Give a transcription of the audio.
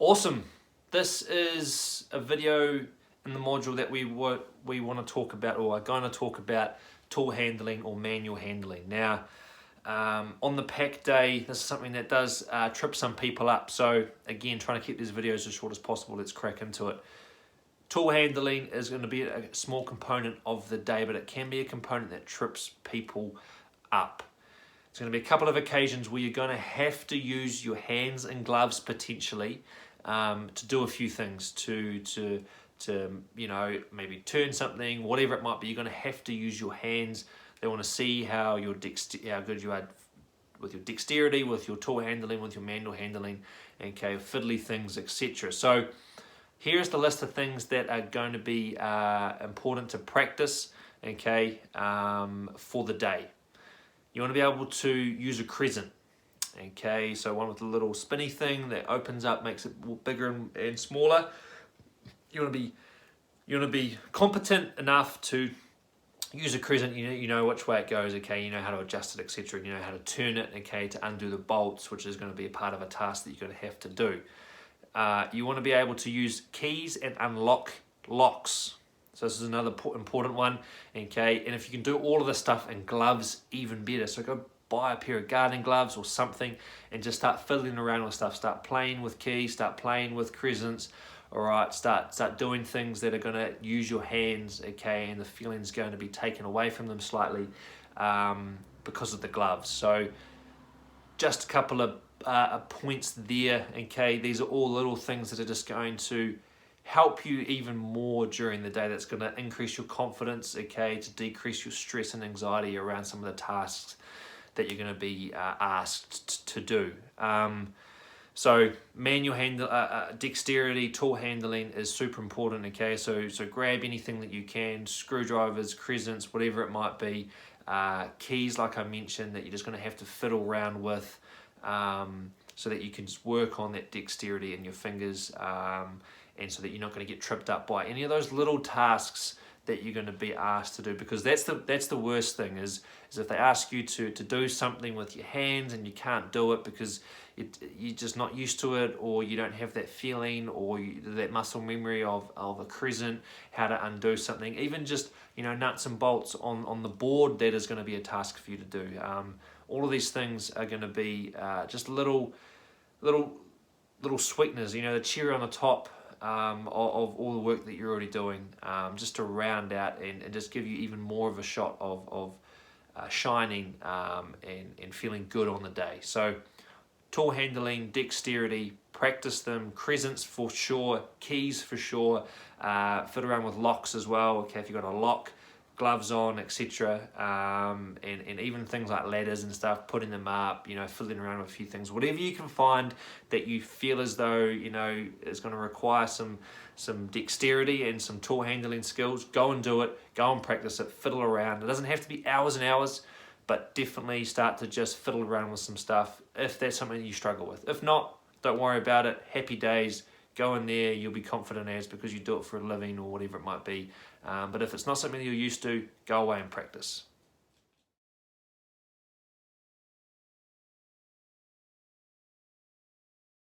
Awesome. This is a video in the module that we want to talk about, or are going to talk about, tool handling or manual handling. Now, on the pack day, this is something that does trip some people up. So again, trying to keep these videos as short as possible, let's crack into it. Tool handling is going to be a small component of the day, but it can be a component that trips people up. It's going to be a couple of occasions where you're going to have to use your hands and gloves potentially to do a few things, to you know, maybe turn something, whatever it might be. You're going to have to use your hands. They want to see how good you are with your dexterity, with your tool handling, with your manual handling, okay, fiddly things, etc. So here's the list of things that are going to be important to practice, okay, for the day. You want to be able to use a crescent. Okay, so one with a little spinny thing that opens up, makes it bigger and smaller. You want to be competent enough to use a crescent. You know which way it goes. Okay, you know how to adjust it, etc. You know how to turn it. Okay, to undo the bolts, which is going to be a part of a task that you're going to have to do. You want to be able to use keys and unlock locks. So this is another important one. Okay, and if you can do all of this stuff in gloves, even better. So go buy a pair of gardening gloves or something and just start fiddling around with stuff. Start playing with keys, start playing with crescents. All right, start doing things that are going to use your hands, okay, and the feeling's going to be taken away from them slightly because of the gloves. So just a couple of points there, okay. These are all little things that are just going to help you even more during the day. That's going to increase your confidence, okay, to decrease your stress and anxiety around some of the tasks that you're going to be asked to do. So manual dexterity, tool handling is super important, okay? So grab anything that you can, screwdrivers, crescents, whatever it might be. Keys, like I mentioned, that you're just going to have to fiddle around with so that you can just work on that dexterity in your fingers and so that you're not going to get tripped up by any of those little tasks that you're going to be asked to do, because that's the worst thing is if they ask you to do something with your hands and you can't do it because you're just not used to it, or you don't have that feeling or that muscle memory of a crescent, how to undo something, even just, you know, nuts and bolts on the board. That is going to be a task for you to do. All of these things are going to be just little sweeteners, you know, the cherry on the top of all the work that you're already doing, just to round out and just give you even more of a shot of shining and feeling good on the day. So tool handling, dexterity, practice them. Crescents for sure, keys for sure, fit around with locks as well, okay, if you've got a lock, gloves on, etc. And even things like ladders and stuff, putting them up, you know, fiddling around with a few things. Whatever you can find that you feel as though, you know, is going to require some dexterity and some tool handling skills, go and do it, go and practice it, fiddle around. It doesn't have to be hours and hours, but definitely start to just fiddle around with some stuff if that's something you struggle with. If not, don't worry about it. Happy days. Go in there, you'll be confident as because you do it for a living or whatever it might be. But if it's not something that you're used to, go away and practice.